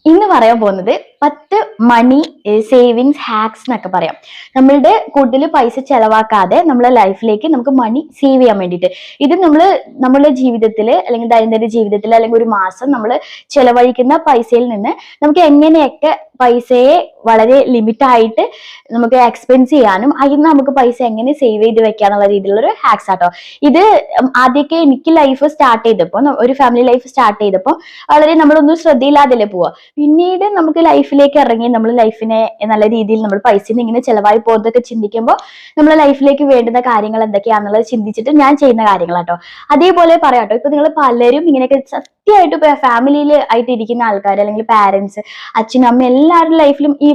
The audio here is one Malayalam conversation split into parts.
ഇന്ന് പറയാൻ പോകുന്നത് 10 മണി സേവിങ്സ് ഹാക്സ് എന്നൊക്കെ പറയാം. നമ്മളുടെ കൂടുതൽ പൈസ ചെലവാക്കാതെ നമ്മളെ ലൈഫിലേക്ക് നമുക്ക് മണി സേവ് ചെയ്യാൻ വേണ്ടിയിട്ട്. ഇത് നമ്മളുടെ ജീവിതത്തിൽ അല്ലെങ്കിൽ ദൈനംദിന ജീവിതത്തിൽ അല്ലെങ്കിൽ ഒരു മാസം നമ്മൾ ചെലവഴിക്കുന്ന പൈസയിൽ നിന്ന് നമുക്ക് എങ്ങനെയൊക്കെ പൈസയെ വളരെ ലിമിറ്റ് ആയിട്ട് നമുക്ക് എക്സ്പെൻസ് ചെയ്യാനും അതിൽ നമുക്ക് പൈസ എങ്ങനെ സേവ് ചെയ്ത് വെക്കാന്നുള്ള രീതിയിലുള്ള ഒരു ഹാക്സ് ആട്ടോ. ഇത് ആദ്യമൊക്കെ എനിക്ക് ലൈഫ് സ്റ്റാർട്ട് ചെയ്തപ്പോൾ, ഒരു ഫാമിലി ലൈഫ് സ്റ്റാർട്ട് ചെയ്തപ്പോൾ വളരെ നമ്മളൊന്നും ശ്രദ്ധയില്ലാതല്ലേ പോവാ. പിന്നീട് നമുക്ക് ലൈഫിലേക്ക് ഇറങ്ങി നമ്മൾ ലൈഫിനെ നല്ല രീതിയിൽ നമ്മൾ പൈസ ഇങ്ങനെ ചെലവായി പോകുന്നതൊക്കെ ചിന്തിക്കുമ്പോൾ നമ്മളെ ലൈഫിലേക്ക് വേണ്ടുന്ന കാര്യങ്ങൾ എന്തൊക്കെയാണെന്നുള്ളത് ചിന്തിച്ചിട്ട് ഞാൻ ചെയ്യുന്ന കാര്യങ്ങളാട്ടോ. അതേപോലെ പറയാട്ടോ, ഇപ്പൊ നിങ്ങൾ പലരും ഇങ്ങനെയൊക്കെ സത്യമായിട്ട് ഇപ്പൊ ഫാമിലിയിൽ ആയിട്ട് ഇരിക്കുന്ന ആൾക്കാർ അല്ലെങ്കിൽ പാരന്റ്സ്, അച്ഛനും അമ്മ എല്ലാവരുടെ ലൈഫിലും ഈ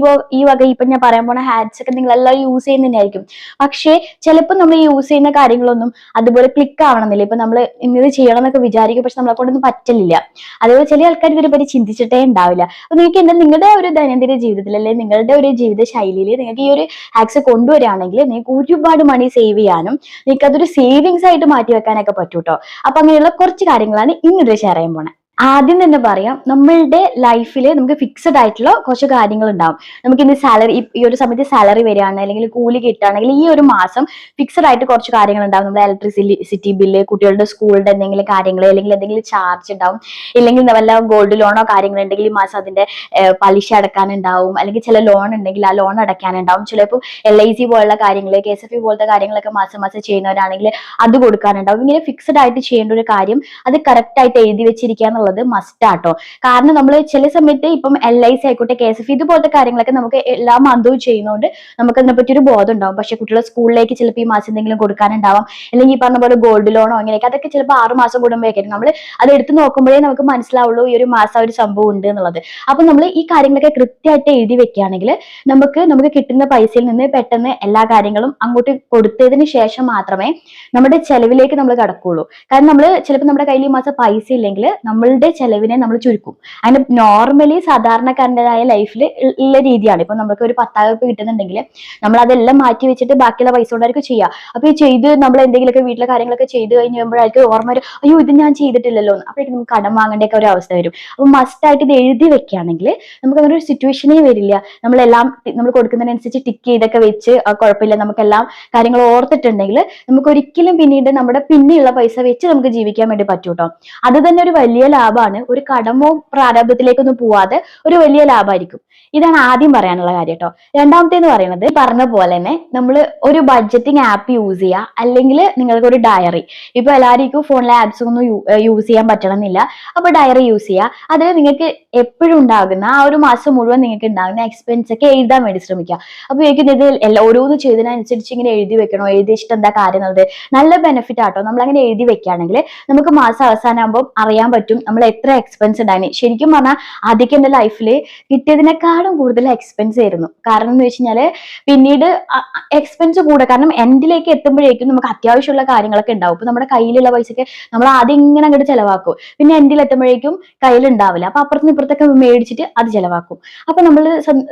വക ഇപ്പൊ ഞാൻ പറയാൻ പോണ ഹാറ്റ്സ് ഒക്കെ നിങ്ങൾ എല്ലാവരും യൂസ് ചെയ്യുന്നതന്നെയായിരിക്കും. പക്ഷേ ചിലപ്പോൾ നമ്മൾ യൂസ് ചെയ്യുന്ന കാര്യങ്ങളൊന്നും അതുപോലെ ക്ലിക്ക് ആവണമെന്നില്ല. ഇപ്പൊ നമ്മൾ ഇന്നത് ചെയ്യണം എന്നൊക്കെ വിചാരിക്കും, പക്ഷെ നമ്മളെ കൊണ്ടൊന്നും പറ്റില്ല. അതേപോലെ ചില ആൾക്കാർ ഇതിനെപ്പറ്റി ചിന്തിച്ചിട്ടേ ഉണ്ടാവില്ല. അപ്പൊ നിങ്ങൾക്ക് എന്താ നിങ്ങളുടെ ഒരു ദൈനംദിന ജീവിതത്തിൽ അല്ലെങ്കിൽ നിങ്ങളുടെ ഒരു ജീവിത ശൈലിയിൽ നിങ്ങൾക്ക് ഈ ഒരു ഹാക്സ് കൊണ്ടുവരികയാണെങ്കിൽ നിങ്ങൾക്ക് ഒരുപാട് മണി സേവ് ചെയ്യാനും നിങ്ങൾക്ക് അതൊരു സേവിങ്സ് ആയിട്ട് മാറ്റി വെക്കാനൊക്കെ പറ്റൂ കേട്ടോ. അപ്പൊ അങ്ങനെയുള്ള കുറച്ച് കാര്യങ്ങളാണ് ഇന്നിത് ഷെയർ ചെയ്യാൻ പോണേ. ആദ്യം തന്നെ പറയാം, നമ്മളുടെ ലൈഫിൽ നമുക്ക് ഫിക്സഡ് ആയിട്ടുള്ള കുറച്ച് കാര്യങ്ങൾ ഉണ്ടാവും. നമുക്ക് ഇന്ന് സാലറി, ഈ ഒരു സമയത്ത് സാലറി വരികയാണ് അല്ലെങ്കിൽ കൂലി കിട്ടുകയാണെങ്കിൽ ഈ ഒരു മാസം ഫിക്സഡ് ആയിട്ട് കുറച്ച് കാര്യങ്ങൾ ഉണ്ടാവും. നമ്മുടെ ഇലക്ട്രിസിറ്റി ബില്ല്, കുട്ടികളുടെ സ്കൂളിന്റെ എന്തെങ്കിലും കാര്യങ്ങൾ, അല്ലെങ്കിൽ എന്തെങ്കിലും ചാർജ് ഉണ്ടാവും, ഇല്ലെങ്കിൽ വല്ല ഗോൾഡ് ലോണോ കാര്യങ്ങൾ ഉണ്ടെങ്കിൽ ഈ മാസം അതിന്റെ പലിശ അടക്കാനുണ്ടാവും, അല്ലെങ്കിൽ ചില ലോൺ ഉണ്ടെങ്കിൽ ആ ലോൺ അടയ്ക്കാനുണ്ടാവും. ചിലപ്പോൾ LIC പോലുള്ള കാര്യങ്ങൾ, KSF പോലത്തെ കാര്യങ്ങളൊക്കെ മാസം മാസം ചെയ്യുന്നവരാണെങ്കിൽ അത് കൊടുക്കാനുണ്ടാവും. ഇങ്ങനെ ഫിക്സഡ് ആയിട്ട് ചെയ്യേണ്ട ഒരു കാര്യം അത് കറക്റ്റ് ആയിട്ട് എഴുതി വെച്ചിരിക്കുക എന്നുള്ളത് മസ്റ്റ് ആട്ടോ. കാരണം നമ്മൾ ചില സമയത്ത് ഇപ്പം LIC ആയിക്കോട്ടെ, KSF ഇതുപോലത്തെ കാര്യങ്ങളൊക്കെ നമുക്ക് എല്ലാ മന്തും ചെയ്യുന്നതുകൊണ്ട് നമുക്ക് അതിനെ പറ്റി ഒരു ബോധം ഉണ്ടാവും. പക്ഷെ കുട്ടികളെ സ്കൂളിലേക്ക് ചിലപ്പോൾ ഈ മാസം എന്തെങ്കിലും കൊടുക്കാനുണ്ടാവാം, അല്ലെങ്കിൽ ഈ പറഞ്ഞ പോലെ ഗോൾഡ് ലോണോ അങ്ങനെയൊക്കെ, അതൊക്കെ ചിലപ്പോൾ 6 മാസം കൂടുമ്പോഴേക്കും നമ്മൾ അത് എടുത്ത് നോക്കുമ്പോഴേ നമുക്ക് മനസ്സിലാവുള്ളൂ ഈ ഒരു മാസം ഒരു സംഭവം ഉണ്ട് എന്നുള്ളത്. അപ്പൊ നമ്മൾ ഈ കാര്യങ്ങളൊക്കെ കൃത്യമായിട്ട് എഴുതി വെക്കുകയാണെങ്കിൽ നമുക്ക് കിട്ടുന്ന പൈസയിൽ നിന്ന് പെട്ടെന്ന് എല്ലാ കാര്യങ്ങളും അങ്ങോട്ട് കൊടുത്തതിന് ശേഷം മാത്രമേ നമ്മുടെ ചെലവിലേക്ക് നമ്മൾ കടക്കുള്ളൂ. കാരണം നമ്മൾ ചിലപ്പോൾ നമ്മുടെ കയ്യിൽ ഈ മാസം പൈസ ഇല്ലെങ്കിൽ നമ്മളുടെ ചെലവിനെ നമ്മൾ ചുരുക്കും. അതിന് നോർമലി സാധാരണക്കാരൻ്റെതായ ലൈഫിൽ ഉള്ള രീതിയാണ്. ഇപ്പൊ നമുക്ക് ഒരു 10,000 രൂപ കിട്ടുന്നുണ്ടെങ്കിൽ നമ്മൾ അതെല്ലാം മാറ്റി വെച്ചിട്ട് ബാക്കിയുള്ള പൈസ കൊണ്ടായിരിക്കും ചെയ്യുക. അപ്പൊ ഈ ചെയ്ത് നമ്മൾ എന്തെങ്കിലുമൊക്കെ വീട്ടിലെ കാര്യങ്ങളൊക്കെ ചെയ്ത് കഴിയുമ്പോഴായിരിക്കും ഓർമ്മ വരും, അയ്യോ ഇത് ഞാൻ ചെയ്തിട്ടില്ലല്ലോ എന്ന്. അപ്പോഴേക്കും നമുക്ക് കടം വാങ്ങേണ്ട ഒരു അവസ്ഥ വരും. അപ്പൊ മസ്റ്റ് ആയിട്ട് ഇത് എഴുതി വെക്കുകയാണെങ്കിൽ നമുക്ക് അങ്ങനെ ഒരു സിറ്റുവേഷനേ വരില്ല. നമ്മൾ കൊടുക്കുന്നതിനനുസരിച്ച് ടിക്ക് ചെയ്തൊക്കെ വെച്ച് കുഴപ്പമില്ല, നമുക്കെല്ലാം കാര്യങ്ങൾ ഓർത്തിട്ടുണ്ടെങ്കിൽ നമുക്ക് ഒരിക്കലും പിന്നീട് നമ്മുടെ പിന്നെയുള്ള പൈസ വെച്ച് നമുക്ക് ജീവിക്കാൻ വേണ്ടി പറ്റൂട്ടോ. അത് തന്നെ ഒരു വലിയ ലാഭമാണ്. ഒരു കടമോ പ്രാരംഭത്തിലേക്കൊന്നും പോവാതെ ഒരു വലിയ ലാഭമായിരിക്കും. ഇതാണ് ആദ്യം പറയാനുള്ള കാര്യം കേട്ടോ. രണ്ടാമത്തേന്ന് പറയുന്നത്, പറഞ്ഞ പോലെ തന്നെ നമ്മൾ ഒരു ബഡ്ജറ്റിംഗ് ആപ്പ് യൂസ് ചെയ്യുക, അല്ലെങ്കിൽ നിങ്ങൾക്ക് ഒരു ഡയറി. ഇപ്പൊ എല്ലാവർക്കും ഫോണിലെ ആപ്സ് ഒന്നും യൂസ് ചെയ്യാൻ പറ്റണമെന്നില്ല. അപ്പൊ ഡയറി യൂസ് ചെയ്യുക. അതിൽ നിങ്ങൾക്ക് എപ്പോഴും ഉണ്ടാകുന്ന ആ ഒരു മാസം മുഴുവൻ നിങ്ങൾക്ക് ഉണ്ടാകുന്ന എക്സ്പെൻസ് ഒക്കെ എഴുതാൻ വേണ്ടി ശ്രമിക്കുക. അപ്പൊ ഇത് ഓരോന്ന് ചെയ്തതിനനുസരിച്ച് ഇങ്ങനെ എഴുതി വെക്കണോ, എഴുതി വെച്ചിട്ട് എന്താ കാര്യം എന്നുള്ളത് നല്ല ബെനിഫിറ്റ് ആട്ടോ. നമ്മൾ അങ്ങനെ എഴുതി വെക്കുകയാണെങ്കിൽ നമുക്ക് മാസം അവസാനമാകുമ്പോൾ അറിയാൻ പറ്റും നമ്മൾ എത്ര എക്സ്പെൻസ് ഉണ്ടായി. ശരിക്കും പറഞ്ഞാൽ ആദ്യമൊക്കെ എന്റെ ലൈഫിൽ കിട്ടിയതിനേക്കാളും കൂടുതൽ എക്സ്പെൻസ് ആയിരുന്നു. കാരണം എന്ന് വെച്ച് കഴിഞ്ഞാല് പിന്നീട് എക്സ്പെൻസ് കൂടെ, കാരണം എൻഡിലേക്ക് എത്തുമ്പോഴേക്കും നമുക്ക് അത്യാവശ്യമുള്ള കാര്യങ്ങളൊക്കെ ഉണ്ടാവും. ഇപ്പൊ നമ്മുടെ കയ്യിലുള്ള പൈസക്ക് നമ്മൾ ആദ്യം ഇങ്ങനെ അങ്ങോട്ട് ചെലവാക്കും, പിന്നെ എൻഡിൽ എത്തുമ്പോഴേക്കും കയ്യിലുണ്ടാവില്ല. അപ്പൊ അപ്പുറത്തും ഇപ്പുറത്തൊക്കെ മേടിച്ചിട്ട് അത് ചെലവാക്കും. അപ്പൊ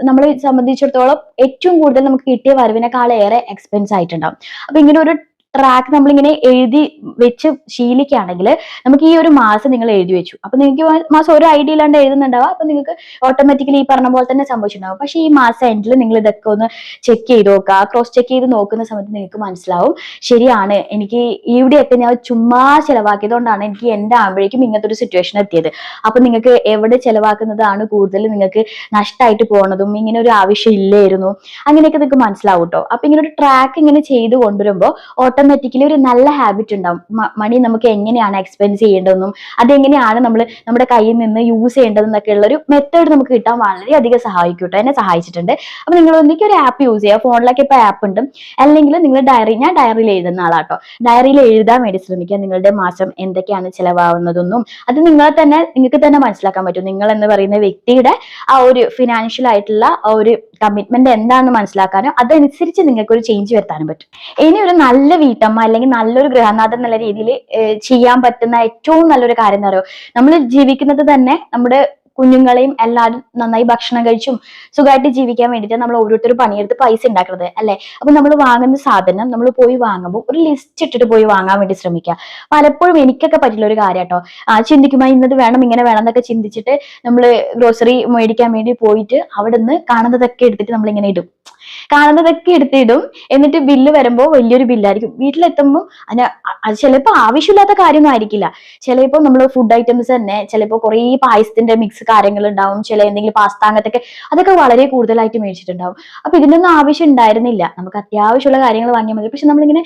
നമ്മളെ സംബന്ധിച്ചിടത്തോളം ഏറ്റവും കൂടുതൽ നമുക്ക് കിട്ടിയ വരവിനേക്കാളേറെ എക്സ്പെൻസ് ആയിട്ടുണ്ടാവും. അപ്പൊ ഇങ്ങനെ ഒരു ട്രാക്ക് നമ്മളിങ്ങനെ എഴുതി വെച്ച് ശീലിക്കുകയാണെങ്കിൽ നമുക്ക് ഈ ഒരു മാസം നിങ്ങൾ എഴുതി വെച്ചു, അപ്പൊ നിങ്ങൾക്ക് മാസം ഒരു ഐഡിയ ഇല്ലാണ്ട് എഴുതുന്നുണ്ടാവുക. അപ്പൊ നിങ്ങൾക്ക് ഓട്ടോമാറ്റിക്കലി ഈ പറഞ്ഞ പോലെ തന്നെ സംഭവിച്ചിട്ടുണ്ടാവും. പക്ഷെ ഈ മാസം എൻഡിൽ നിങ്ങൾ ഇതൊക്കെ ഒന്ന് ചെക്ക് ചെയ്ത് നോക്കുക. ക്രോസ് ചെക്ക് ചെയ്ത് നോക്കുന്ന സമയത്ത് നിങ്ങൾക്ക് മനസ്സിലാവും, ശരിയാണ് എനിക്ക് ഇവിടെയൊക്കെ ഞാൻ ചുമ്മാ ചെലവാക്കിയതുകൊണ്ടാണ് എനിക്ക് എന്റെ ആകുമ്പോഴേക്കും ഇങ്ങനത്തെ ഒരു സിറ്റുവേഷൻ എത്തിയത്. അപ്പൊ നിങ്ങൾക്ക് എവിടെ ചെലവാക്കുന്നതാണ് കൂടുതൽ നിങ്ങൾക്ക് നഷ്ടമായിട്ട് പോകുന്നതും, ഇങ്ങനെ ഒരു ആവശ്യം ഇല്ലായിരുന്നു, അങ്ങനെയൊക്കെ നിങ്ങൾക്ക് മനസ്സിലാവും കേട്ടോ. അപ്പൊ ഇങ്ങനെ ഒരു ട്രാക്ക് ഇങ്ങനെ ചെയ്ത് കൊണ്ടുവരുമ്പോൾ ഓട്ടോമാറ്റിക്കലി ഒരു നല്ല ഹാബിറ്റ് ഉണ്ടാവും. മണി നമുക്ക് എങ്ങനെയാണ് എക്സ്പെൻസ് ചെയ്യേണ്ടതെന്നും അതെങ്ങനെയാണ് നമ്മൾ നമ്മുടെ കയ്യിൽ നിന്ന് യൂസ് ചെയ്യേണ്ടതെന്നൊക്കെ ഉള്ള ഒരു മെത്തേഡ് നമുക്ക് കിട്ടാൻ വളരെയധികം സഹായിക്കും കേട്ടോ. എന്നെ സഹായിച്ചിട്ടുണ്ട്. അപ്പൊ നിങ്ങൾ ഒന്നിക്കും ഒരു ആപ്പ് യൂസ് ചെയ്യുക. ഫോണിലൊക്കെ ഇപ്പൊ ആപ്പ് ഉണ്ട്. അല്ലെങ്കിൽ നിങ്ങൾ ഞാൻ ഡയറിയിൽ എഴുതുന്ന ആളാട്ടോ. ഡയറിയിൽ എഴുതാൻ വേണ്ടി ശ്രമിക്കുക. നിങ്ങളുടെ മാസം എന്തൊക്കെയാണ് ചിലവാകുന്നതെന്നും അത് നിങ്ങൾക്ക് തന്നെ മനസ്സിലാക്കാൻ പറ്റും. നിങ്ങൾ എന്ന് പറയുന്ന വ്യക്തിയുടെ ആ ഒരു ഫിനാൻഷ്യൽ ആയിട്ടുള്ള ആ ഒരു കമ്മിറ്റ്മെന്റ് എന്താണെന്ന് മനസ്സിലാക്കാനോ അതനുസരിച്ച് നിങ്ങൾക്ക് ഒരു ചേഞ്ച് വരുത്താനും പറ്റും. ഇനി ഒരു നല്ല വീട്ടമ്മ അല്ലെങ്കിൽ നല്ലൊരു ഗൃഹനാഥൻ എന്നുള്ള രീതിയിൽ ചെയ്യാൻ പറ്റുന്ന ഏറ്റവും നല്ലൊരു കാര്യം എന്ന് പറയുമോ, നമ്മൾ ജീവിക്കുന്നത് തന്നെ നമ്മുടെ കുഞ്ഞുങ്ങളെയും എല്ലാവരും നന്നായി ഭക്ഷണം കഴിച്ചും സുഖമായിട്ട് ജീവിക്കാൻ വേണ്ടിയിട്ട് നമ്മൾ ഓരോരുത്തരും പണിയെടുത്ത് പൈസ ഉണ്ടാക്കുന്നത് അല്ലെ. അപ്പൊ നമ്മൾ വാങ്ങുന്ന സാധനം നമ്മൾ പോയി വാങ്ങുമ്പോൾ ഒരു ലിസ്റ്റ് ഇട്ടിട്ട് പോയി വാങ്ങാൻ വേണ്ടി ശ്രമിക്കുക. പലപ്പോഴും എനിക്കൊക്കെ പറ്റില്ല ഒരു കാര്യം കേട്ടോ. ചിന്തിക്കുമ്പോൾ ഇന്നത് വേണം ഇങ്ങനെ വേണം എന്നൊക്കെ ചിന്തിച്ചിട്ട് നമ്മൾ ഗ്രോസറി മേടിക്കാൻ വേണ്ടി പോയിട്ട് അവിടെ നിന്ന് കാണുന്നതൊക്കെ എടുത്തിട്ട് നമ്മൾ ഇങ്ങനെ ഇടും. കാണുന്നതൊക്കെ എടുത്തിടും. എന്നിട്ട് ബില്ല് വരുമ്പോൾ വലിയൊരു ബില്ലായിരിക്കും. വീട്ടിലെത്തുമ്പോൾ അത് ചിലപ്പോൾ ആവശ്യമില്ലാത്ത കാര്യമൊന്നും ആയിരിക്കില്ല. ചിലപ്പോൾ നമ്മൾ ഫുഡ് ഐറ്റംസ് തന്നെ ചിലപ്പോൾ കുറേ പായസത്തിന്റെ മിക്സ് കാര്യങ്ങൾ ഉണ്ടാവും, ചില എന്തെങ്കിലും പാസ്ത അങ്ങനത്തൊക്കെ, അതൊക്കെ വളരെ കൂടുതലായിട്ട് മേടിച്ചിട്ടുണ്ടാവും. അപ്പൊ ഇതിനൊന്നും ആവശ്യം ഉണ്ടായിരുന്നില്ല, നമുക്ക് അത്യാവശ്യമുള്ള കാര്യങ്ങൾ വാങ്ങിയാൽ മതി. പക്ഷെ നമ്മളിങ്ങനെ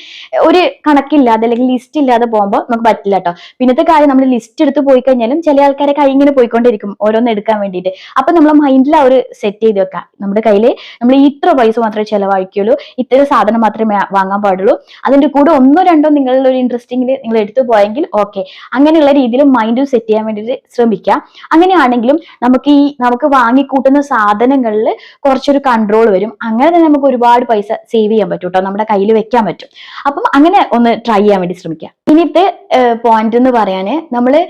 ഒരു കണക്കില്ലാതെ അല്ലെങ്കിൽ ലിസ്റ്റ് ഇല്ലാതെ പോകുമ്പോൾ നമുക്ക് പറ്റില്ല കേട്ടോ. പിന്നത്തെ കാര്യം, നമ്മൾ ലിസ്റ്റ് എടുത്ത് പോയി കഴിഞ്ഞാലും ചില ആൾക്കാരെ കൈ ഇങ്ങനെ പോയിക്കൊണ്ടിരിക്കും ഓരോന്ന് എടുക്കാൻ വേണ്ടിയിട്ട്. അപ്പൊ നമ്മളെ മൈൻഡിൽ ആ ഒരു സെറ്റ് ചെയ്ത് വെക്കാം, നമ്മുടെ കയ്യിൽ നമ്മൾ ഇത്ര പൈസ മാത്രമേ ചെലവഴിക്കുള്ളൂ, ഇത്തരം സാധനം മാത്രമേ വാങ്ങാൻ പാടുള്ളൂ, അതിന്റെ കൂടെ ഒന്നോ രണ്ടോ നിങ്ങളുടെ ഒരു ഇൻട്രസ്റ്റിംഗിൽ നിങ്ങൾ എടുത്തു പോയെങ്കിൽ ഓക്കെ. അങ്ങനെയുള്ള രീതിയിൽ മൈൻഡ് സെറ്റ് ചെയ്യാൻ വേണ്ടിയിട്ട് ശ്രമിക്കുക. അങ്ങനെയാണെങ്കിലും നമുക്ക് വാങ്ങിക്കൂട്ടുന്ന സാധനങ്ങളിൽ കുറച്ചൊരു കൺട്രോൾ വരും. അങ്ങനെ തന്നെ നമുക്ക് ഒരുപാട് പൈസ സേവ് ചെയ്യാൻ പറ്റും കേട്ടോ, നമ്മുടെ കയ്യിൽ വെക്കാൻ പറ്റും. അപ്പം അങ്ങനെ ഒന്ന് ട്രൈ ചെയ്യാൻ വേണ്ടി ശ്രമിക്കുക. ഇനിത്തെ പോയിന്റ് എന്ന് പറയാന്, നമ്മള്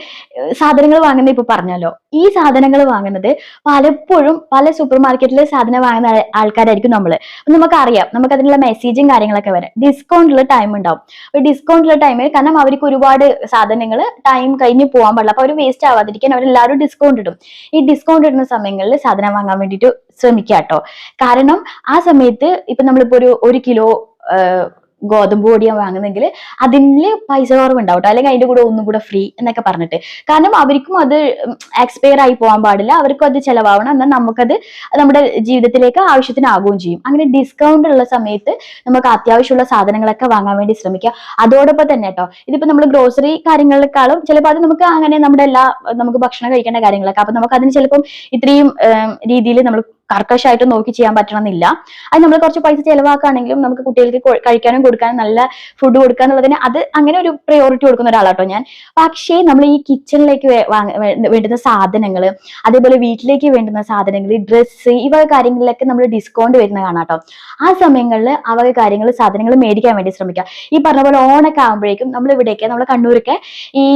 സാധനങ്ങൾ വാങ്ങുന്ന ഇപ്പൊ പറഞ്ഞല്ലോ, ഈ സാധനങ്ങൾ വാങ്ങുന്നത് പലപ്പോഴും പല സൂപ്പർ മാർക്കറ്റിലെ സാധനം വാങ്ങുന്ന ആൾക്കാരായിരിക്കും നമ്മള്. നമുക്കറിയാം, നമുക്ക് അതിനുള്ള മെസ്സേജും കാര്യങ്ങളൊക്കെ വരാം. ഡിസ്കൗണ്ടിലുള്ള ടൈം ഉണ്ടാവും. അപ്പൊ ഡിസ്കൗണ്ടിലുള്ള ടൈമിൽ, കാരണം അവർക്ക് ഒരുപാട് സാധനങ്ങൾ ടൈം കഴിഞ്ഞ് പോകാൻ പാടില്ല, അപ്പൊ അവർ വേസ്റ്റ് ആവാതിരിക്കാൻ അവരെല്ലാവരും ഡിസ്കൗണ്ട് ഇടും. ഈ ഡിസ്കൗണ്ട് ഇടുന്ന സമയങ്ങളിൽ സാധനം വാങ്ങാൻ വേണ്ടിയിട്ട് ശ്രമിക്കുക കേട്ടോ. കാരണം ആ സമയത്ത് ഇപ്പൊ നമ്മളിപ്പോ ഒരു കിലോ ഗോതമ്പ് പൊടിയാണ് വാങ്ങുന്നെങ്കിൽ അതിന് പൈസ കുറവുണ്ടാവും കേട്ടോ, അല്ലെങ്കിൽ അതിന്റെ കൂടെ ഒന്നും കൂടെ ഫ്രീ എന്നൊക്കെ പറഞ്ഞിട്ട്. കാരണം അവർക്കും അത് എക്സ്പയർ ആയി പോകാൻ പാടില്ല, അവർക്കും അത് ചെലവാവണം, എന്നാൽ നമുക്കത് നമ്മുടെ ജീവിതത്തിലേക്ക് ആവശ്യത്തിനാകുകയും ചെയ്യും. അങ്ങനെ ഡിസ്കൗണ്ട് ഉള്ള സമയത്ത് നമുക്ക് അത്യാവശ്യമുള്ള സാധനങ്ങളൊക്കെ വാങ്ങാൻ വേണ്ടി ശ്രമിക്കുക. അതോടൊപ്പം തന്നെ കേട്ടോ, ഇതിപ്പോ നമ്മൾ ഗ്രോസറി കാര്യങ്ങളെക്കാളും ചിലപ്പോൾ അത് നമുക്ക് അങ്ങനെ നമുക്ക് ഭക്ഷണം കഴിക്കേണ്ട കാര്യങ്ങളൊക്കെ, അപ്പൊ നമുക്ക് അതിന് ചിലപ്പം ഇത്രയും രീതിയിൽ നമ്മൾ കർക്കശമായിട്ട് നോക്കി ചെയ്യാൻ പറ്റണമെന്നില്ല. അത് നമ്മൾ കുറച്ച് പൈസ ചെലവാക്കുകയാണെങ്കിലും നമുക്ക് കുട്ടികൾക്ക് കഴിക്കാനും കൊടുക്കാനും നല്ല ഫുഡ് കൊടുക്കുക എന്നുള്ളതിന് അത് അങ്ങനെ ഒരു പ്രയോറിറ്റി കൊടുക്കുന്ന ഒരാളാട്ടോ ഞാൻ. പക്ഷേ നമ്മൾ ഈ കിച്ചണിലേക്ക് വേണ്ടുന്ന സാധനങ്ങൾ, അതേപോലെ വീട്ടിലേക്ക് വേണ്ടുന്ന സാധനങ്ങൾ, ഡ്രസ്സ്, ഈ വക കാര്യങ്ങളിലൊക്കെ നമ്മൾ ഡിസ്കൗണ്ട് വരുന്ന കാണാട്ടോ. ആ സമയങ്ങളിൽ ആ വക സാധനങ്ങൾ മേടിക്കാൻ വേണ്ടി ശ്രമിക്കുക. ഈ പറഞ്ഞ പോലെ ഓണൊക്കെ ആകുമ്പോഴേക്കും നമ്മുടെ കണ്ണൂരൊക്കെ ഈ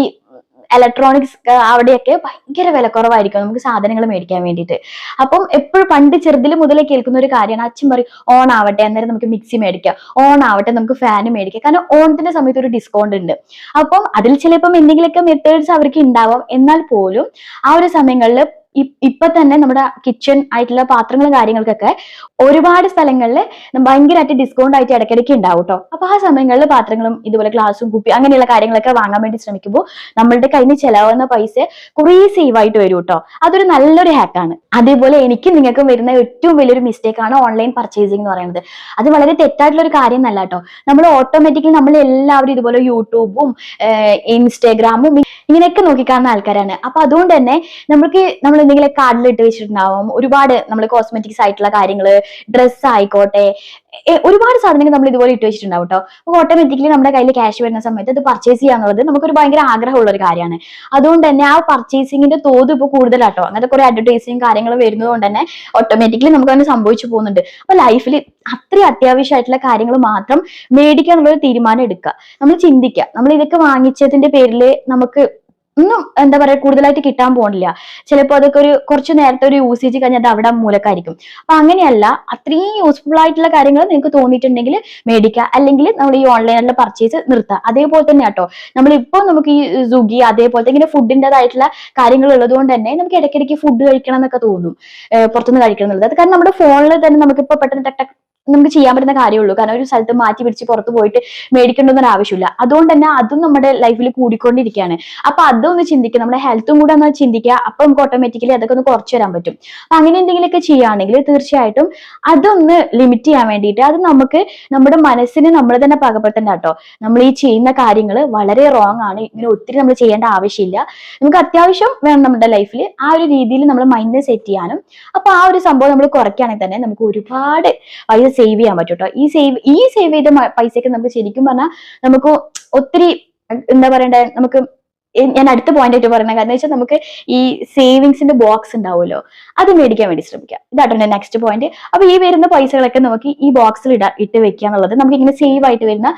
ഇലക്ട്രോണിക്സ് അവിടെയൊക്കെ ഭയങ്കര വിലക്കുറവായിരിക്കും നമുക്ക് സാധനങ്ങൾ മേടിക്കാൻ വേണ്ടിയിട്ട്. അപ്പം എപ്പോഴും പണ്ട് ചെറുതിൽ മുതലേ കേൾക്കുന്ന ഒരു കാര്യമാണ്, അച്ഛൻ പറയും ഓൺ ആവട്ടെ അന്നേരം നമുക്ക് മിക്സി മേടിക്കാം, ഓൺ ആവട്ടെ നമുക്ക് ഫാന് മേടിക്കാം, കാരണം ഓണത്തിന്റെ സമയത്ത് ഒരു ഡിസ്കൗണ്ട് ഉണ്ട്. അപ്പം അതിൽ ചിലപ്പം എന്തെങ്കിലുമൊക്കെ മെത്തേഡ്സ് അവർക്ക് ഉണ്ടാവാം. എന്നാൽ പോലും ആ ഒരു സമയങ്ങളിൽ ഇപ്പൊ തന്നെ നമ്മുടെ കിച്ചൺ ആയിട്ടുള്ള പാത്രങ്ങളും കാര്യങ്ങൾക്കൊക്കെ ഒരുപാട് സ്ഥലങ്ങളിൽ ഭയങ്കരമായിട്ട് ഡിസ്കൗണ്ട് ആയിട്ട് ഇടയ്ക്കിടയ്ക്ക് ഉണ്ടാവും കേട്ടോ. അപ്പൊ ആ സമയങ്ങളിൽ പാത്രങ്ങളും ഇതുപോലെ ഗ്ലാസും കുപ്പി അങ്ങനെയുള്ള കാര്യങ്ങളൊക്കെ വാങ്ങാൻ വേണ്ടി ശ്രമിക്കുമ്പോൾ നമ്മളുടെ കയ്യിൽ നിന്ന് ചെലവാകുന്ന പൈസ കുറേ സേവ് ആയിട്ട് വരും കേട്ടോ. അതൊരു നല്ലൊരു ഹാക്കാണ്. അതേപോലെ എനിക്ക് നിങ്ങൾക്കും വരുന്ന ഏറ്റവും വലിയൊരു മിസ്റ്റേക്ക് ആണ് ഓൺലൈൻ പർച്ചേസിംഗ് എന്ന് പറയുന്നത്. അത് വളരെ തെറ്റായിട്ടുള്ള ഒരു കാര്യം എന്നല്ല കേട്ടോ. നമ്മൾ ഓട്ടോമാറ്റിക്കലി നമ്മൾ എല്ലാവരും ഇതുപോലെ യൂട്യൂബും ഇൻസ്റ്റാഗ്രാമും ഇങ്ങനെയൊക്കെ നോക്കിക്കാണുന്ന ആൾക്കാരാണ്. അപ്പൊ അതുകൊണ്ട് തന്നെ നമ്മൾ എന്തെങ്കിലും കാർഡിലിട്ട് വെച്ചിട്ടുണ്ടാവും ഒരുപാട് നമ്മൾ കോസ്മെറ്റിക്സ് ആയിട്ടുള്ള കാര്യങ്ങൾ, ഡ്രസ്സ് ആയിക്കോട്ടെ, ഒരുപാട് സാധനങ്ങൾ നമ്മൾ ഇതുപോലെ ഇട്ട് വെച്ചിട്ടുണ്ടാവും കേട്ടോ. അപ്പൊ ഓട്ടോമാറ്റിക്കലി നമ്മുടെ കയ്യിൽ ക്യാഷ് വരുന്ന സമയത്ത് അത് പർച്ചേസ് ചെയ്യാന്നുള്ളത് നമുക്കൊരു ഭയങ്കര ആഗ്രഹമുള്ള ഒരു കാര്യമാണ്. അതുകൊണ്ട് തന്നെ ആ പർച്ചേസിങ്ങിന്റെ തോത് ഇപ്പോൾ കൂടുതലാട്ടോ. അങ്ങനത്തെ കുറെ അഡ്വർടൈസിങ് കാര്യങ്ങൾ വരുന്നത് കൊണ്ട് തന്നെ ഓട്ടോമാറ്റിക്കലി നമുക്ക് അങ്ങനെ സംഭവിച്ചു പോകുന്നുണ്ട്. അപ്പൊ ലൈഫിൽ അത്രയും അത്യാവശ്യമായിട്ടുള്ള കാര്യങ്ങൾ മാത്രം മേടിക്കുക എന്നുള്ളൊരു തീരുമാനം എടുക്കുക. നമ്മൾ ചിന്തിക്കുക, നമ്മൾ ഇതൊക്കെ വാങ്ങിച്ചതിന്റെ പേരിൽ നമുക്ക് ഒന്നും എന്താ പറയാ കൂടുതലായിട്ട് കിട്ടാൻ പോണില്ല. ചിലപ്പോൾ അതൊക്കെ കുറച്ച് നേരത്തെ ഒരു യൂസേജ് കഴിഞ്ഞാൽ അത് അവിടെ മൂലക്കായിരിക്കും. അപ്പൊ അങ്ങനെയല്ല, അത്രയും യൂസ്ഫുൾ ആയിട്ടുള്ള കാര്യങ്ങൾ നിങ്ങൾക്ക് തോന്നിയിട്ടുണ്ടെങ്കിൽ മേടിക്കുക, അല്ലെങ്കിൽ നമ്മൾ ഈ ഓൺലൈനിലുള്ള പർച്ചേസ് നിർത്തുക. അതേപോലെ തന്നെ കേട്ടോ, നമ്മളിപ്പോൾ നമുക്ക് ഈ സ്വിഗ്ഗി അതേപോലത്തെ ഇങ്ങനെ ഫുഡിൻ്റെതായിട്ടുള്ള കാര്യങ്ങൾ ഉള്ളത് കൊണ്ട് തന്നെ നമുക്ക് ഇടയ്ക്കിടയ്ക്ക് ഫുഡ് കഴിക്കണം എന്നൊക്കെ തോന്നും, പുറത്തുനിന്ന് കഴിക്കണം എന്നുള്ളത്. അത് കാരണം നമ്മുടെ ഫോണിൽ തന്നെ നമുക്കിപ്പോൾ പെട്ടെന്ന് നമുക്ക് ചെയ്യാൻ പറ്റുന്ന കാര്യമുള്ളൂ. കാരണം ഒരു സ്ഥലത്ത് മാറ്റി പിടിച്ച് പുറത്ത് പോയിട്ട് മേടിക്കേണ്ടെന്നൊരു ആവശ്യമില്ല. അതുകൊണ്ട് തന്നെ അതും നമ്മുടെ ലൈഫിൽ കൂടിക്കൊണ്ടിരിക്കുകയാണ്. അപ്പൊ അതൊന്ന് ചിന്തിക്കുക, നമ്മുടെ ഹെൽത്തും കൂടെ ഒന്ന് ചിന്തിക്കുക. അപ്പൊ നമുക്ക് ഓട്ടോമാറ്റിക്കലി അതൊക്കെ ഒന്ന് കുറച്ചു വരാൻ പറ്റും. അപ്പൊ അങ്ങനെ എന്തെങ്കിലുമൊക്കെ ചെയ്യുകയാണെങ്കിൽ തീർച്ചയായിട്ടും അതൊന്ന് ലിമിറ്റ് ചെയ്യാൻ വേണ്ടിയിട്ട്, അത് നമുക്ക് നമ്മുടെ മനസ്സിനെ നമ്മൾ തന്നെ പാകപ്പെടുത്തണ്ട കേട്ടോ. നമ്മൾ ഈ ചെയ്യുന്ന കാര്യങ്ങൾ വളരെ റോങ് ആണ്, ഇങ്ങനെ ഒത്തിരി നമ്മൾ ചെയ്യേണ്ട ആവശ്യമില്ല. നമുക്ക് അത്യാവശ്യം വേണം നമ്മുടെ ലൈഫിൽ ആ ഒരു രീതിയിൽ നമ്മൾ മൈൻഡിനെ സെറ്റ് ചെയ്യാനും. അപ്പൊ ആ ഒരു സംഭവം നമ്മൾ കുറയ്ക്കുകയാണെങ്കിൽ തന്നെ നമുക്ക് ഒരുപാട് പൈസ സേവ് ചെയ്യാൻ പറ്റും കേട്ടോ. ഈ സേവ് ചെയ്ത പൈസയൊക്കെ നമുക്ക് ശരിക്കും പറഞ്ഞാൽ നമുക്ക് ഒത്തിരി എന്താ പറയണ്ടേ, നമുക്ക് ഞാൻ അടുത്ത പോയിന്റ് ആയിട്ട് പറയുന്ന കാരണം വെച്ചാൽ നമുക്ക് ഈ സേവിങ്സിന്റെ ബോക്സ് ഉണ്ടാവുമല്ലോ, അത് മേടിക്കാൻ വേണ്ടി ശ്രമിക്കാം. ഇതാട്ടോ എന്റെ നെക്സ്റ്റ് പോയിന്റ്. അപ്പൊ ഈ വരുന്ന പൈസകളൊക്കെ നമുക്ക് ഈ ബോക്സിൽ ഇട്ട് വെക്കുക എന്നുള്ളത് നമുക്ക് ഇങ്ങനെ സേവ് ആയിട്ട് വരുന്ന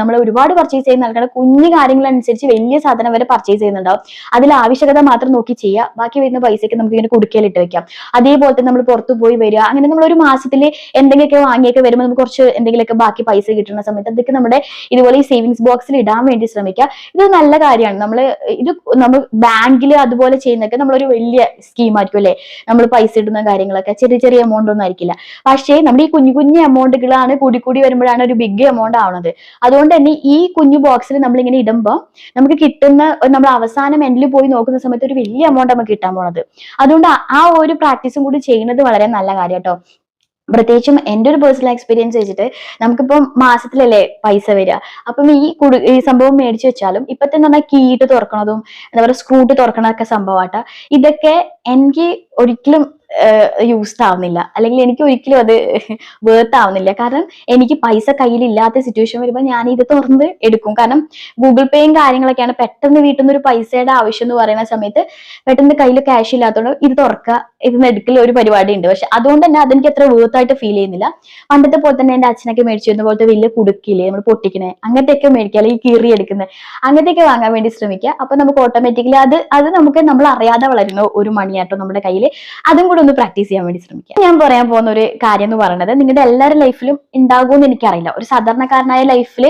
നമ്മൾ ഒരുപാട് പർച്ചേസ് ചെയ്യുന്ന ആൾക്കാരുടെ കുഞ്ഞു കാര്യങ്ങളനുസരിച്ച് വലിയ സാധനം വരെ പർച്ചേസ് ചെയ്യുന്നുണ്ടാവും. അതിൽ ആവശ്യകത മാത്രം നോക്കി ചെയ്യുക, ബാക്കി വരുന്ന പൈസയ്ക്ക് നമുക്ക് ഇങ്ങനെ കുടുക്കയിലിട്ട് വെക്കാം. അതേപോലെ തന്നെ നമ്മൾ പുറത്തു പോയി വരിക, അങ്ങനെ നമ്മൾ ഒരു മാസത്തിൽ എന്തെങ്കിലുമൊക്കെ വാങ്ങിയൊക്കെ വരുമ്പോൾ നമുക്ക് കുറച്ച് എന്തെങ്കിലുമൊക്കെ ബാക്കി പൈസ കിട്ടുന്ന സമയത്ത് അതൊക്കെ നമ്മുടെ ഇതുപോലെ ഈ സേവിങ്സ് ബോക്സിൽ ഇടാൻ വേണ്ടി ശ്രമിക്കുക. ഇത് നല്ല കാര്യമാണ്. നമ്മൾ ബാങ്കിൽ അതുപോലെ ചെയ്യുന്നതൊക്കെ നമ്മളൊരു വലിയ സ്കീം ആയിരിക്കും അല്ലെ, നമ്മൾ പൈസ ഇടുന്ന കാര്യങ്ങളൊക്കെ ചെറിയ ചെറിയ എമൗണ്ട് ഒന്നും ആയിരിക്കില്ല. പക്ഷേ നമ്മുടെ ഈ കുഞ്ഞു കുഞ്ഞു എമൗണ്ടുകളാണ് കൂടി വരുമ്പോഴാണ് ഒരു ബിഗ് എമൗണ്ട് ആവുന്നത്. അതുകൊണ്ട് തന്നെ ഈ കുഞ്ഞു ബോക്സിൽ നമ്മൾ ഇങ്ങനെ ഇടുമ്പോൾ നമുക്ക് കിട്ടുന്ന, നമ്മൾ അവസാനം എൻഡിൽ പോയി നോക്കുന്ന സമയത്ത് ഒരു വലിയ എമൗണ്ട് നമുക്ക് കിട്ടാൻ പോണത്. അതുകൊണ്ട് ആ ഒരു പ്രാക്ടീസും കൂടി ചെയ്യുന്നത് വളരെ നല്ല കാര്യം കേട്ടോ. പ്രത്യേകിച്ചും എൻ്റെ ഒരു പേഴ്സണൽ എക്സ്പീരിയൻസ് വെച്ചിട്ട് നമുക്കിപ്പം മാസത്തിലല്ലേ പൈസ വരിക, അപ്പം ഈ സംഭവം മേടിച്ചു വെച്ചാലും ഇപ്പത്തെ എന്ന് പറഞ്ഞാൽ കീട്ട് തുറക്കണതും എന്താ പറയുക സ്ക്രൂട്ട് തുറക്കണതൊക്കെ സംഭവമാട്ടാ. ഇതൊക്കെ എനിക്ക് ഒരിക്കലും യൂസ്ഡ് ആവുന്നില്ല, അല്ലെങ്കിൽ എനിക്ക് ഒരിക്കലും അത് വേർത്ത് ആവുന്നില്ല. കാരണം എനിക്ക് പൈസ കയ്യിലില്ലാത്ത സിറ്റുവേഷൻ വരുമ്പോൾ ഞാൻ ഇത് തുറന്ന് എടുക്കും. കാരണം ഗൂഗിൾ പേയും കാര്യങ്ങളൊക്കെയാണ്. പെട്ടെന്ന് വീട്ടിൽ നിന്ന് ഒരു പൈസയുടെ ആവശ്യം എന്ന് പറയുന്ന സമയത്ത് പെട്ടെന്ന് കയ്യിൽ ക്യാഷ് ഇല്ലാത്തതുകൊണ്ട് ഇത് തുറക്കുക, ഇത് എടുക്കൽ ഒരു പരിപാടി ഉണ്ട്. പക്ഷെ അതുകൊണ്ട് തന്നെ അതെനിക്ക് അത്ര വേർത്തായിട്ട് ഫീൽ ചെയ്യുന്നില്ല. പണ്ടത്തെ പോലെ തന്നെ എന്റെ അച്ഛനൊക്കെ മേടിച്ചു വരുന്ന പോലത്തെ വലിയ കുടുക്കില്ലേ നമ്മൾ പൊട്ടിക്കണേ, അങ്ങനത്തെയൊക്കെ മേടിക്കുക, അല്ലെങ്കിൽ കീറി എടുക്കുന്നത്, അങ്ങനത്തെയൊക്കെ വാങ്ങാൻ വേണ്ടി ശ്രമിക്കുക. അപ്പൊ നമുക്ക് ഓട്ടോമാറ്റിക്കലി അത് നമുക്ക് നമ്മൾ അറിയാതെ വളരുന്ന ഒരു മണിയാട്ടോ നമ്മുടെ കയ്യിൽ. അതും കൂടെ ഒന്ന് പ്രാക്ടീസ് ചെയ്യാൻ വേണ്ടി ശ്രമിക്കുക. ഞാൻ പറയാൻ പോകുന്ന ഒരു കാര്യം എന്ന് പറയുന്നത് നിങ്ങളുടെ എല്ലാവരുടെ ലൈഫിലും ഉണ്ടാകുമെന്ന് എനിക്കറിയില്ല. ഒരു സാധാരണക്കാരനായ ലൈഫിൽ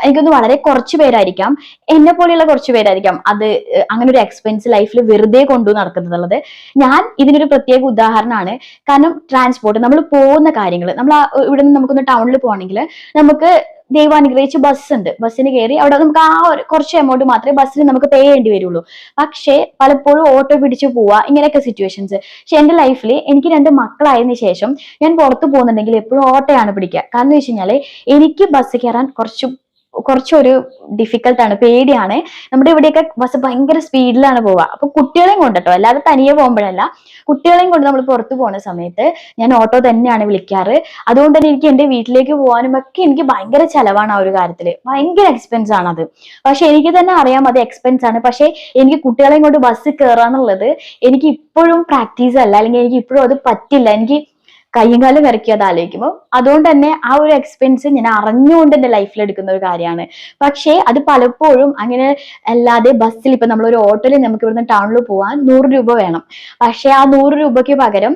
എനിക്കൊന്ന് വളരെ കുറച്ചു പേരായിരിക്കാം, എന്നെ പോലെയുള്ള കുറച്ചു പേരായിരിക്കാം അത് അങ്ങനെ ഒരു എക്സ്പെൻസ് ലൈഫിൽ വെറുതെ കൊണ്ടു നടക്കുന്നുള്ളത്. ഞാൻ ഇതിനൊരു പ്രത്യേക ഉദാഹരണമാണ്. കാരണം ട്രാൻസ്പോർട്ട്, നമ്മൾ പോകുന്ന കാര്യങ്ങൾ, നമ്മൾ ഇവിടെ നിന്ന് നമുക്കൊന്ന് ടൗണിൽ പോകണമെങ്കിൽ നമുക്ക് ദൈവം അനുഗ്രഹിച്ച് ബസ് ഉണ്ട്, ബസ്സിന് കയറി അവിടെ നമുക്ക് ആ ഒരു കുറച്ച് എമൗണ്ട് മാത്രമേ ബസ്സിന് നമുക്ക് പേ ചെയ്യേണ്ടി വരുള്ളൂ. പക്ഷേ പലപ്പോഴും ഓട്ടോ പിടിച്ചു പോവുക, ഇങ്ങനെയൊക്കെ സിറ്റുവേഷൻസ്. പക്ഷെ എന്റെ ലൈഫിൽ എനിക്ക് 2 മക്കളായതിനു ശേഷം ഞാൻ പുറത്തു പോകുന്നുണ്ടെങ്കിൽ എപ്പോഴും ഓട്ടോയാണ് പിടിക്കുക. കാരണം എന്ന് വെച്ച് കഴിഞ്ഞാല് എനിക്ക് ബസ് കയറാൻ കുറച്ചൊരു ഡിഫിക്കൽട്ടാണ്, പേടിയാണ്. നമ്മുടെ ഇവിടെയൊക്കെ ബസ് ഭയങ്കര സ്പീഡിലാണ് പോവുക. അപ്പൊ കുട്ടികളെയും കൊണ്ടിട്ടോ, അല്ലാതെ തനിയെ പോകുമ്പോഴല്ല, കുട്ടികളെയും കൊണ്ട് നമ്മൾ പുറത്തു പോകുന്ന സമയത്ത് ഞാൻ ഓട്ടോ തന്നെയാണ് വിളിക്കാറ്. അതുകൊണ്ട് തന്നെ എനിക്ക് എന്റെ വീട്ടിലേക്ക് പോകാനും ഒക്കെ എനിക്ക് ഭയങ്കര ചെലവാണ്. ആ ഒരു കാര്യത്തിൽ ഭയങ്കര എക്സ്പെൻസ് ആണ് അത്. പക്ഷെ എനിക്ക് തന്നെ അറിയാം അത് എക്സ്പെൻസ് ആണ്. പക്ഷെ എനിക്ക് കുട്ടികളെയും കൊണ്ട് ബസ് കയറാന്നുള്ളത് എനിക്ക് ഇപ്പോഴും പ്രാക്ടീസ് അല്ല, അല്ലെങ്കിൽ എനിക്ക് ഇപ്പോഴും അത് പറ്റില്ല. എനിക്ക് കയ്യും കാലം വിറക്കി അത് ആലോചിക്കുമ്പോൾ. അതുകൊണ്ട് തന്നെ ആ ഒരു എക്സ്പെൻസ് ഞാൻ അറിഞ്ഞുകൊണ്ട് എന്റെ ലൈഫിൽ എടുക്കുന്ന ഒരു കാര്യമാണ്. പക്ഷേ അത് പലപ്പോഴും അങ്ങനെ അല്ലാതെ ബസ്സിൽ ഇപ്പൊ നമ്മളൊരു ഓട്ടോയിൽ നമുക്ക് ഇവിടുന്ന് ടൗണിൽ പോകാൻ 100 രൂപ വേണം. പക്ഷെ ആ 100 രൂപയ്ക്ക് പകരം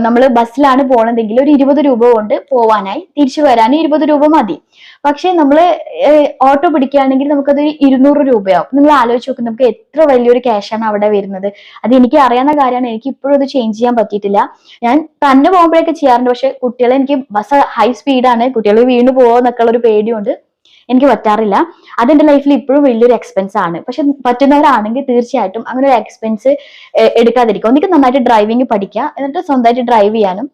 നമ്മൾ ബസ്സിലാണ് പോകണതെങ്കിൽ ഒരു 20 രൂപ കൊണ്ട് പോവാനായി തിരിച്ചു വരാൻ 20 രൂപ മതി. പക്ഷെ നമ്മൾ ഓട്ടോ പിടിക്കുകയാണെങ്കിൽ നമുക്കത് 200 രൂപയാവും. നിങ്ങൾ ആലോചിച്ച് നോക്കും, നമുക്ക് എത്ര വലിയൊരു ക്യാഷാണ് അവിടെ വരുന്നത്. അത് എനിക്ക് അറിയാവുന്ന കാര്യമാണ്. എനിക്ക് ഇപ്പോഴും അത് ചേഞ്ച് ചെയ്യാൻ പറ്റിയിട്ടില്ല. ഞാൻ തന്നെ പോകുമ്പോഴൊക്കെ ചെയ്യാറുണ്ട്. പക്ഷെ കുട്ടികളെ, എനിക്ക് ബസ് ഹൈ സ്പീഡാണ്, കുട്ടികൾ വീണ് പോകുമെന്നൊക്കെ ഉള്ള ഒരു പേടിയുണ്ട്, എനിക്ക് പറ്റാറില്ല. അതെന്റെ ലൈഫിൽ ഇപ്പോഴും വലിയൊരു എക്സ്പെൻസ് ആണ്. പക്ഷെ പറ്റുന്നവരാണെങ്കിൽ തീർച്ചയായിട്ടും അങ്ങനെ ഒരു എക്സ്പെൻസ് എടുക്കാതിരിക്കുക. ഒന്നിക്ക് നന്നായിട്ട് ഡ്രൈവിംഗ് പഠിക്കുക, എന്നിട്ട് സ്വന്തമായിട്ട് ഡ്രൈവ് ചെയ്യാനും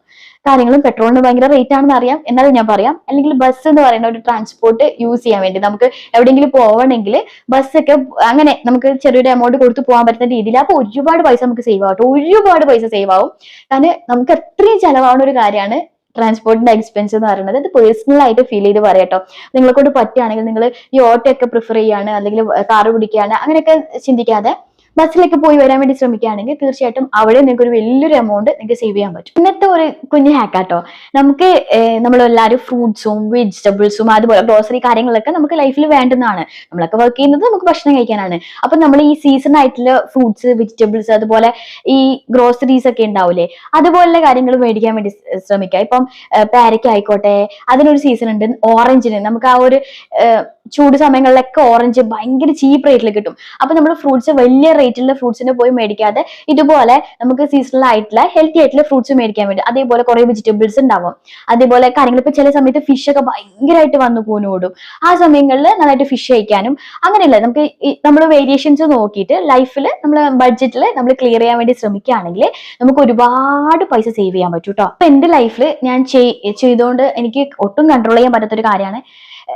കാര്യങ്ങളും. പെട്രോളിന് ഭയങ്കര റേറ്റ് ആണെന്ന് അറിയാം, എന്നാലും ഞാൻ പറയാം. അല്ലെങ്കിൽ ബസ് എന്ന് പറയുന്ന ഒരു ട്രാൻസ്പോർട്ട് യൂസ് ചെയ്യാൻ വേണ്ടി നമുക്ക് എവിടെയെങ്കിലും പോകണമെങ്കിൽ ബസ്സൊക്കെ അങ്ങനെ നമുക്ക് ചെറിയൊരു എമൗണ്ട് കൊടുത്ത് പോകാൻ പറ്റുന്ന രീതിയിൽ. അപ്പൊ ഒരുപാട് പൈസ നമുക്ക് സേവ് ആവട്ടെ, ഒരുപാട് പൈസ സേവ് ആവും. കാരണം നമുക്ക് എത്രയും ചെലവാവുന്ന ഒരു കാര്യമാണ് ട്രാൻസ്പോർട്ടിന്റെ എക്സ്പെൻസ് എന്ന് പറയുന്നത്. അത് പേഴ്സണൽ ആയിട്ട് ഫീൽ ചെയ്ത് പറയാട്ടോ. നിങ്ങളെ കൊണ്ട് പറ്റുകയാണെങ്കിൽ നിങ്ങൾ ഈ ഓട്ടോ ഒക്കെ പ്രിഫർ ചെയ്യാണ്, അല്ലെങ്കിൽ കാറ് പിടിക്കുകയാണ്, അങ്ങനെയൊക്കെ ചിന്തിക്കാതെ ബസ്സിലേക്ക് പോയി വരാൻ വേണ്ടി ശ്രമിക്കുകയാണെങ്കിൽ തീർച്ചയായിട്ടും അവിടെ നിങ്ങൾക്ക് ഒരു വലിയൊരു എമൗണ്ട് നിങ്ങൾക്ക് സേവ് ചെയ്യാൻ പറ്റും. ഇന്നത്തെ ഒരു കുഞ്ഞു ഹാക്കാട്ടോ, നമുക്ക് നമ്മളെല്ലാവരും ഫ്രൂട്ട്സും വെജിറ്റബിൾസും അതുപോലെ ഗ്രോസറി കാര്യങ്ങളൊക്കെ നമുക്ക് ലൈഫിൽ വേണ്ടുന്നതാണ്. നമ്മളൊക്കെ വർക്ക് ചെയ്യുന്നത് നമുക്ക് ഭക്ഷണം കഴിക്കാനാണ്. അപ്പൊ നമ്മൾ ഈ സീസൺ ആയിട്ടുള്ള ഫ്രൂട്ട്സ്, വെജിറ്റബിൾസ്, അതുപോലെ ഈ ഗ്രോസറീസ് ഒക്കെ ഉണ്ടാവില്ലേ, അതുപോലുള്ള കാര്യങ്ങൾ മേടിക്കാൻ വേണ്ടി ശ്രമിക്കുക. ഇപ്പം പേരയ്ക്ക ആയിക്കോട്ടെ, അതിനൊരു സീസൺ ഉണ്ട്. ഓറഞ്ചിന് നമുക്ക് ആ ഒരു ചൂട് സമയങ്ങളിലൊക്കെ ഓറഞ്ച് ഭയങ്കര ചീപ്പ് റേറ്റിൽ കിട്ടും. അപ്പൊ നമ്മൾ ഫ്രൂട്ട്സ് വലിയ റേറ്റിലുള്ള ഫ്രൂട്ട്സിന് പോയി മേടിക്കാതെ ഇതുപോലെ നമുക്ക് സീസണൽ ആയിട്ടുള്ള ഹെൽത്തി ആയിട്ടുള്ള ഫ്രൂട്ട്സ് മേടിക്കാൻ വേണ്ടി, അതേപോലെ കുറെ വെജിറ്റബിൾസ് ഉണ്ടാവും. അതേപോലെ കാര്യങ്ങൾ ഇപ്പൊ ചില സമയത്ത് ഫിഷ് ഒക്കെ ഭയങ്കരമായിട്ട് വന്നു കൂനോടും. ആ സമയങ്ങളിൽ നന്നായിട്ട് ഫിഷ് കഴിക്കാനും അങ്ങനെയല്ല, നമുക്ക് നമ്മൾ വേരിയേഷൻസ് നോക്കിയിട്ട് ലൈഫിൽ നമ്മൾ ബഡ്ജറ്റിൽ നമ്മൾ ക്ലിയർ ചെയ്യാൻ വേണ്ടി ശ്രമിക്കുകയാണെങ്കിൽ നമുക്ക് ഒരുപാട് പൈസ സേവ് ചെയ്യാൻ പറ്റും കേട്ടോ. അപ്പൊ എന്റെ ലൈഫിൽ ഞാൻ ചെയ്തുകൊണ്ട് എനിക്ക് ഒട്ടും കൺട്രോൾ ചെയ്യാൻ പറ്റാത്തൊരു കാര്യമാണ്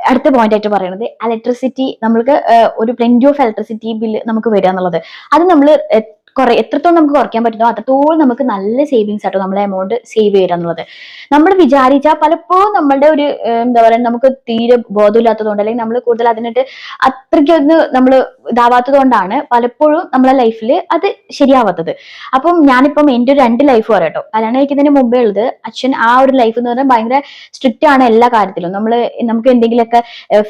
അടുത്ത പോയിന്റ് ആയിട്ട് പറയുന്നത്. ഇലക്ട്രിസിറ്റി, നമ്മൾക്ക് ഒരു പ്ലെന്റി ഓഫ് ഇലക്ട്രിസിറ്റി ബില്ല് നമുക്ക് വരിക എന്നുള്ളത്. അത് നമ്മൾ എത്രത്തോളം നമുക്ക് കുറയ്ക്കാൻ പറ്റുന്നോ അത്രത്തോളം നമുക്ക് നല്ല സേവിങ്സ് ആട്ടോ നമ്മളെ എമൗണ്ട് സേവ് ചെയ്യുക എന്നുള്ളത്. നമ്മൾ വിചാരിച്ചാൽ പലപ്പോഴും നമ്മളുടെ ഒരു എന്താ പറയുക, നമുക്ക് തീരെ ബോധമില്ലാത്തതുകൊണ്ട് അല്ലെങ്കിൽ നമ്മൾ കൂടുതൽ അതിനിട്ട് അത്രയ്ക്കൊന്ന് നമ്മൾ ഇതാവാത്തത് കൊണ്ടാണ് പലപ്പോഴും നമ്മളെ ലൈഫിൽ അത് ശരിയാവാത്തത്. അപ്പം ഞാനിപ്പം എൻ്റെ ഒരു 2 ലൈഫ് പറയട്ടോ. കല്യാണം കഴിക്കുന്നതിന് മുമ്പേ ഉള്ളത് അച്ഛൻ ആ ഒരു ലൈഫ് എന്ന് പറഞ്ഞാൽ ഭയങ്കര സ്ട്രിക്റ്റ് ആണ് എല്ലാ കാര്യത്തിലും. നമുക്ക് എന്തെങ്കിലുമൊക്കെ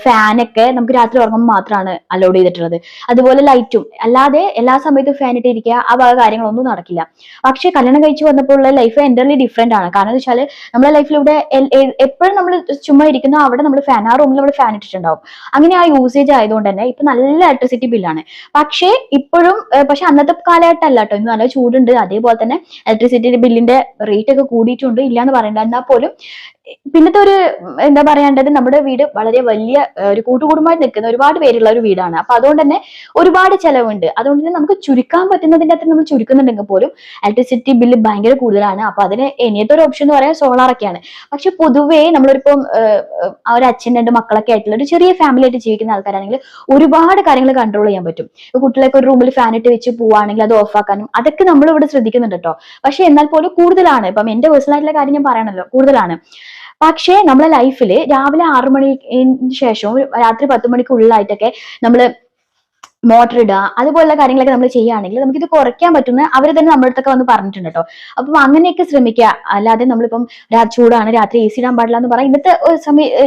ഫാനൊക്കെ നമുക്ക് രാത്രി ഉറങ്ങുമ്പോൾ മാത്രമാണ് അലൗഡ് ചെയ്തിട്ടുള്ളത്. അതുപോലെ ലൈറ്റും അല്ലാതെ എല്ലാ സമയത്തും ഫാൻ ഇട്ടിരിക്കുക ആ വക കാര്യങ്ങളൊന്നും നടക്കില്ല. പക്ഷെ കല്യാണം കഴിച്ചു വന്നപ്പോൾ ഉള്ള ലൈഫ് എൻ്റർലി ഡിഫറെന്റ് ആണ്. കാരണം എന്ന് വെച്ചാൽ നമ്മളെ ലൈഫിലൂടെ എപ്പോഴും നമ്മൾ ചുമ്മാ ഇരിക്കുന്നോ അവിടെ നമ്മൾ ഫാൻ, ആ റൂമിൽ നമ്മൾ ഫാൻ ഇട്ടിട്ടുണ്ടാവും. അങ്ങനെ ആ യൂസേജ് ആയതുകൊണ്ട് തന്നെ ഇപ്പൊ നല്ല ഇലക്ട്രിസിറ്റി ബില്ലാണ്. പക്ഷേ ഇപ്പോഴും പക്ഷെ അന്നത്തെ കാലഘട്ടമല്ല കേട്ടോ, ഇന്ന് നല്ല ചൂടുണ്ട്. അതേപോലെ തന്നെ ഇലക്ട്രിസിറ്റി ബില്ലിന്റെ റേറ്റ് ഒക്കെ കൂടിയിട്ടുണ്ട്, ഇല്ലാന്ന് പറയണ്ട. എന്നാൽ പോലും പിന്നത്തെ ഒരു എന്താ പറയേണ്ടത്, നമ്മുടെ വീട് വളരെ വലിയ ഒരു കൂട്ടുകുടുംബമായി നിൽക്കുന്ന ഒരുപാട് പേരുള്ള ഒരു വീടാണ്. അപ്പൊ അതുകൊണ്ട് തന്നെ ഒരുപാട് ചെലവുണ്ട്. അതുകൊണ്ട് തന്നെ നമുക്ക് ചുരുക്കാൻ പറ്റുന്നതിന്റെ അത്ര നമ്മൾ ചുരുക്കുന്നുണ്ടെങ്കിൽ പോലും ഇലക്ട്രിസിറ്റി ബില്ല് ഭയങ്കര കൂടുതലാണ്. അപ്പൊ അതിന് ഇനിയത്തെ ഒരു ഓപ്ഷൻ എന്ന് പറയാൻ സോളാർ ഒക്കെയാണ്. പക്ഷെ പൊതുവേ നമ്മളിപ്പം ആ ഒരു അച്ഛൻ 2 മക്കളൊക്കെ ആയിട്ടുള്ള ഒരു ചെറിയ ഫാമിലി ആയിട്ട് ജീവിക്കുന്ന ആൾക്കാരാണെങ്കിൽ ഒരുപാട് കാര്യങ്ങൾ കൺട്രോൾ ചെയ്യാൻ പറ്റും. കുട്ടികളൊക്കെ ഒരു റൂമിൽ ഫാൻ ഇട്ട് വെച്ച് പോവാണെങ്കിൽ അത് ഓഫ് ആക്കാനും അതൊക്കെ നമ്മൾ ഇവിടെ ശ്രദ്ധിക്കുന്നുണ്ട് കേട്ടോ. പക്ഷെ എന്നാൽ പോലും കൂടുതലാണ്. ഇപ്പം എന്റെ പേഴ്സണൽ ആയിട്ടുള്ള കാര്യം ഞാൻ പറയണല്ലോ, കൂടുതലാണ്. പക്ഷേ നമ്മളെ ലൈഫിൽ രാവിലെ 6 മണിക്ക് ശേഷവും രാത്രി 10 മണിക്കുള്ളിലായിട്ടൊക്കെ നമ്മൾ മോട്ടർ ഇടുക അതുപോലുള്ള കാര്യങ്ങളൊക്കെ നമ്മൾ ചെയ്യുകയാണെങ്കിൽ നമുക്ക് ഇത് കുറയ്ക്കാൻ പറ്റുന്ന അവർ തന്നെ നമ്മുടെ അടുത്തൊക്കെ വന്ന് പറഞ്ഞിട്ടുണ്ട് കേട്ടോ. അപ്പം അങ്ങനെയൊക്കെ ശ്രമിക്കുക. അല്ലാതെ നമ്മളിപ്പം ചൂടാണ് രാത്രി AC ഇടാൻ പാടില്ല എന്ന് പറയാം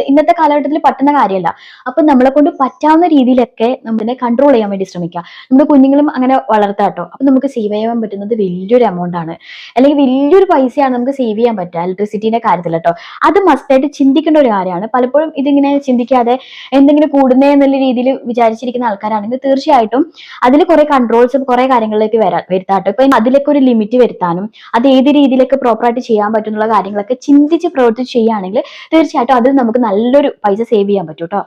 ഇന്നത്തെ കാലഘട്ടത്തിൽ പറ്റുന്ന കാര്യമല്ല. അപ്പം നമ്മളെ കൊണ്ട് പറ്റാവുന്ന രീതിയിലൊക്കെ നമ്മളെ കൺട്രോൾ ചെയ്യാൻ വേണ്ടി ശ്രമിക്കുക. നമ്മുടെ കുഞ്ഞുങ്ങളും അങ്ങനെ വളർത്താം കേട്ടോ. അപ്പം നമുക്ക് സേവ് ചെയ്യാൻ പറ്റുന്നത് വലിയൊരു എമൗണ്ട് ആണ്, അല്ലെങ്കിൽ വലിയൊരു പൈസയാണ് നമുക്ക് സേവ് ചെയ്യാൻ പറ്റുക ഇലക്ട്രിസിറ്റിന്റെ കാര്യത്തിൽ കേട്ടോ. അത് മസ്റ്റായിട്ട് ചിന്തിക്കേണ്ട ഒരു കാര്യമാണ്. പലപ്പോഴും ഇതിങ്ങനെ ചിന്തിക്കാതെ എന്തെങ്കിലും കൂടുന്നേ എന്നുള്ള രീതിയിൽ വിചാരിച്ചിരിക്കുന്ന ആൾക്കാരാണെങ്കിൽ തീർച്ചയായിട്ടും അതിൽ കുറെ കൺട്രോൾസ് കുറെ കാര്യങ്ങളിലേക്ക് വരുത്താട്ടോ. ഇപ്പൊ അതിലേക്ക് ഒരു ലിമിറ്റ് വരുത്താനും അത് ഏത് രീതിയിലൊക്കെ പ്രോപ്പറായിട്ട് ചെയ്യാൻ പറ്റുന്നുള്ള കാര്യങ്ങളൊക്കെ ചിന്തിച്ച് പ്രവർത്തിച്ച് ചെയ്യുകയാണെങ്കിൽ തീർച്ചയായിട്ടും അതിൽ നമുക്ക് നല്ലൊരു പൈസ സേവ് ചെയ്യാൻ പറ്റും കേട്ടോ.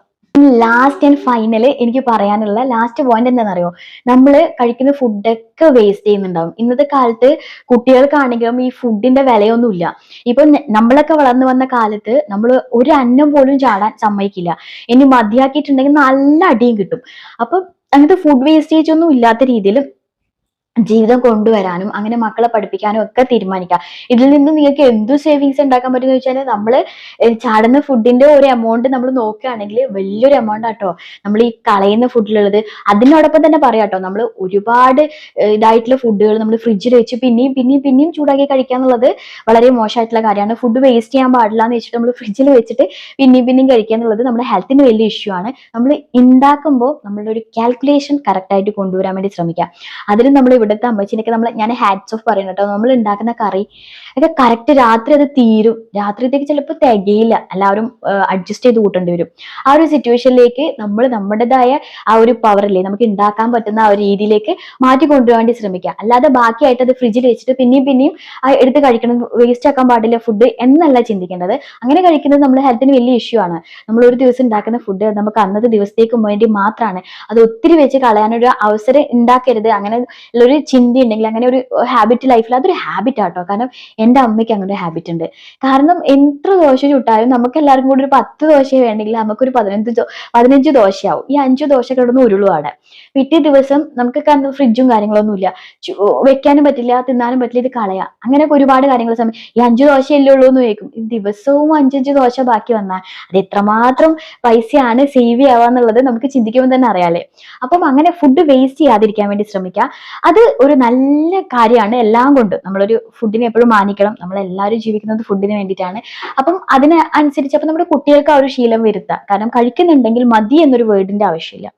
ലാസ്റ്റ് ആൻഡ് ഫൈനൽ എനിക്ക് പറയാനുള്ള ലാസ്റ്റ് പോയിന്റ് എന്താണെന്നറിയോ, നമ്മൾ കഴിക്കുന്ന ഫുഡൊക്കെ വേസ്റ്റ് ചെയ്യുന്നുണ്ടാവും. ഇന്നത്തെ കാലത്ത് കുട്ടികൾക്കാണെങ്കിലും ഈ ഫുഡിന്റെ വിലയൊന്നുമില്ല. ഇപ്പൊ നമ്മളൊക്കെ വളർന്നു വന്ന കാലത്ത് നമ്മൾ ഒരു അന്നം പോലും ചാടാൻ സമ്മതിക്കില്ല. ഇനി മതിയാക്കിയിട്ടുണ്ടെങ്കിൽ നല്ല അടിയും കിട്ടും. അപ്പൊ അങ്ങനത്തെ ഫുഡ് വേസ്റ്റേജ് ഒന്നും ഇല്ലാത്ത രീതിയിൽ ജീവിതം കൊണ്ടുവരാനും അങ്ങനെ മക്കളെ പഠിപ്പിക്കാനും ഒക്കെ തീരുമാനിക്കാം. ഇതിൽ നിന്ന് നിങ്ങൾക്ക് എന്തു സേവിങ്സ് ഉണ്ടാക്കാൻ പറ്റുമെന്ന് വെച്ചാൽ നമ്മൾ ചാടുന്ന ഫുഡിന്റെ ഒരു എമൗണ്ട് നമ്മൾ നോക്കുകയാണെങ്കിൽ വലിയൊരു എമൗണ്ട് ആട്ടോ നമ്മൾ ഈ കളയുന്ന ഫുഡിലുള്ളത്. അതിനോടൊപ്പം തന്നെ പറയാട്ടോ, നമ്മൾ ഒരുപാട് ഇതായിട്ടുള്ള ഫുഡുകൾ നമ്മൾ ഫ്രിഡ്ജിൽ വെച്ച് പിന്നെയും ചൂടാക്കി കഴിക്കുക എന്നുള്ളത് വളരെ മോശമായിട്ടുള്ള കാര്യമാണ്. ഫുഡ് വേസ്റ്റ് ചെയ്യാൻ പാടില്ല എന്ന് വെച്ചിട്ട് നമ്മൾ ഫ്രിഡ്ജിൽ വെച്ചിട്ട് പിന്നെയും കഴിക്കുക എന്നുള്ളത് നമ്മുടെ ഹെൽത്തിന് വലിയ ഇഷ്യൂ ആണ്. നമ്മൾ ഉണ്ടാക്കുമ്പോൾ നമ്മളുടെ ഒരു കാൽക്കുലേഷൻ കറക്റ്റ് ആയിട്ട് കൊണ്ടുവരാൻ വേണ്ടി ശ്രമിക്കുക. അതിന് നമ്മൾ ഇവിടുത്തെ അമ്മച്ചിനൊക്കെ ഞാൻ ഹാറ്റ്സ് ഓഫ് പറയുന്നത് കേട്ടോ. നമ്മൾ ഉണ്ടാക്കുന്ന കറി ഒക്കെ കറക്റ്റ് രാത്രി അത് തീരും. രാത്രിത്തേക്ക് ചിലപ്പോൾ തികയില്ല, എല്ലാവരും അഡ്ജസ്റ്റ് ചെയ്ത് കൂട്ടേണ്ടി വരും. ആ ഒരു സിറ്റുവേഷനിലേക്ക് നമ്മൾ നമ്മുടേതായ ആ ഒരു പവറില്ലേ നമുക്ക് ഉണ്ടാക്കാൻ പറ്റുന്ന ആ ഒരു രീതിയിലേക്ക് മാറ്റി കൊണ്ടുപോകാൻ വേണ്ടി ശ്രമിക്കുക. അല്ലാതെ ബാക്കിയായിട്ട് അത് ഫ്രിഡ്ജിൽ വെച്ചിട്ട് പിന്നെയും എടുത്ത് കഴിക്കണം, വേസ്റ്റ് ആക്കാൻ പാടില്ല ഫുഡ് എന്നല്ല ചിന്തിക്കേണ്ടത്. അങ്ങനെ കഴിക്കുന്നത് നമ്മുടെ ഹെൽത്തിന് വലിയ ഇഷ്യൂ ആണ്. നമ്മൾ ഒരു ദിവസം ഉണ്ടാക്കുന്ന ഫുഡ് നമുക്ക് അന്നത്തെ ദിവസത്തേക്ക് വേണ്ടി മാത്രമാണ്. അത് ഒത്തിരി വെച്ച് കളയാനൊരു അവസരം ഉണ്ടാക്കരുത്. അങ്ങനെ ഉള്ളൊരു ചിന്ത ഉണ്ടെങ്കിൽ, അങ്ങനെ ഒരു ഹാബിറ്റ് ലൈഫിൽ അതൊരു ഹാബിറ്റ് ആട്ടോ. കാരണം എൻ്റെ അമ്മയ്ക്ക് അങ്ങനെ ഒരു ഹാബിറ്റ് ഉണ്ട്. കാരണം എത്ര ദോശ ചുട്ടാലും നമുക്ക് എല്ലാവർക്കും കൂടി ഒരു 10 ദോശ വേണമെങ്കിൽ നമുക്കൊരു 15 ദോശയാവും. ഈ 5 ദോശ കിടന്ന് ഉരുളുവാണ്. പിറ്റേ ദിവസം നമുക്ക് ഫ്രിഡ്ജും കാര്യങ്ങളൊന്നുമില്ല, വെക്കാനും പറ്റില്ല, തിന്നാനും പറ്റില്ല, ഇത് കളയാം. അങ്ങനെയൊക്കെ ഒരുപാട് കാര്യങ്ങൾ ഈ 5 ദോശയല്ലേ ഉള്ളൂ എന്ന് ചോദിക്കും. ദിവസവും 5 ദോശ ബാക്കി വന്നാൽ അത് എത്രമാത്രം പൈസയാണ് സേവ് ചെയ്യാന്നുള്ളത് നമുക്ക് ചിന്തിക്കുമ്പോൾ തന്നെ അറിയാലേ. അപ്പം അങ്ങനെ ഫുഡ് വേസ്റ്റ് ചെയ്യാതിരിക്കാൻ വേണ്ടി ശ്രമിക്കുക. അത് ഒരു നല്ല കാര്യമാണ് എല്ലാം കൊണ്ടും. നമ്മളൊരു ഫുഡിനെ എപ്പോഴും മാനിക്കണം. നമ്മളെല്ലാവരും ജീവിക്കുന്നത് ഫുഡിന് വേണ്ടിയിട്ടാണ്. അപ്പം അതിനനുസരിച്ച് അപ്പം നമ്മുടെ കുട്ടികൾക്ക് ആ ഒരു ശീലം വരുത്താം. കാരണം കഴിക്കുന്നുണ്ടെങ്കിൽ മതി എന്നൊരു വേർഡിന്റെ ആവശ്യമില്ല,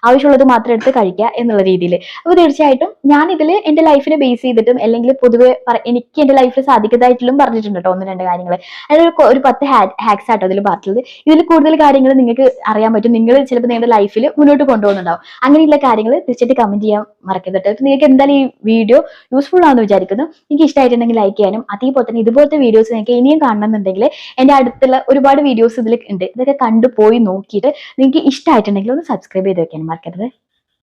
ആവശ്യമുള്ളത് മാത്രം എടുത്ത് കഴിക്കുക എന്നുള്ള രീതിയിൽ. അപ്പോൾ തീർച്ചയായിട്ടും ഞാൻ ഇതിൽ എൻ്റെ ലൈഫിനെ ബേസ് ചെയ്തിട്ടും അല്ലെങ്കിൽ പൊതുവെ എനിക്ക് എൻ്റെ ലൈഫിൽ സാധിക്കുന്നതായിട്ടും പറഞ്ഞിട്ടുണ്ട് കേട്ടോ 1-2 കാര്യങ്ങൾ. അതിൽ ഒരു 10 ഹാക്സ് ആട്ടോ ഇതിൽ പറഞ്ഞത്. ഇതിൽ കൂടുതൽ കാര്യങ്ങൾ നിങ്ങൾക്ക് അറിയാൻ പറ്റും. നിങ്ങൾ ചിലപ്പോൾ നിങ്ങളുടെ ലൈഫിൽ മുന്നോട്ട് കൊണ്ടുപോകുന്നുണ്ടാവും. അങ്ങനെയുള്ള കാര്യങ്ങൾ തീർച്ചയായിട്ടും കമന്റ് ചെയ്യാൻ മറക്കരുത്. നിങ്ങൾക്ക് എന്തായാലും ഈ വീഡിയോ യൂസ്ഫുൾ ആണെന്ന് വിചാരിക്കുന്നു. നിങ്ങൾക്ക് ഇഷ്ടമായിട്ടുണ്ടെങ്കിൽ ലൈക്ക് ചെയ്യാനും അതേപോലെ തന്നെ ഇതുപോലത്തെ വീഡിയോസ് നിങ്ങൾക്ക് ഇനിയും കാണണമെന്നുണ്ടെങ്കിൽ എൻ്റെ അടുത്തുള്ള ഒരുപാട് വീഡിയോസ് ഇതിൽ ഉണ്ട്. ഇതൊക്കെ കണ്ടുപോയി നോക്കിയിട്ട് നിങ്ങൾക്ക് ഇഷ്ടമായിട്ടുണ്ടെങ്കിൽ ഒന്ന് സബ്സ്ക്രൈബ് ചെയ്ത് വെക്കാനും മറക്കരുത്.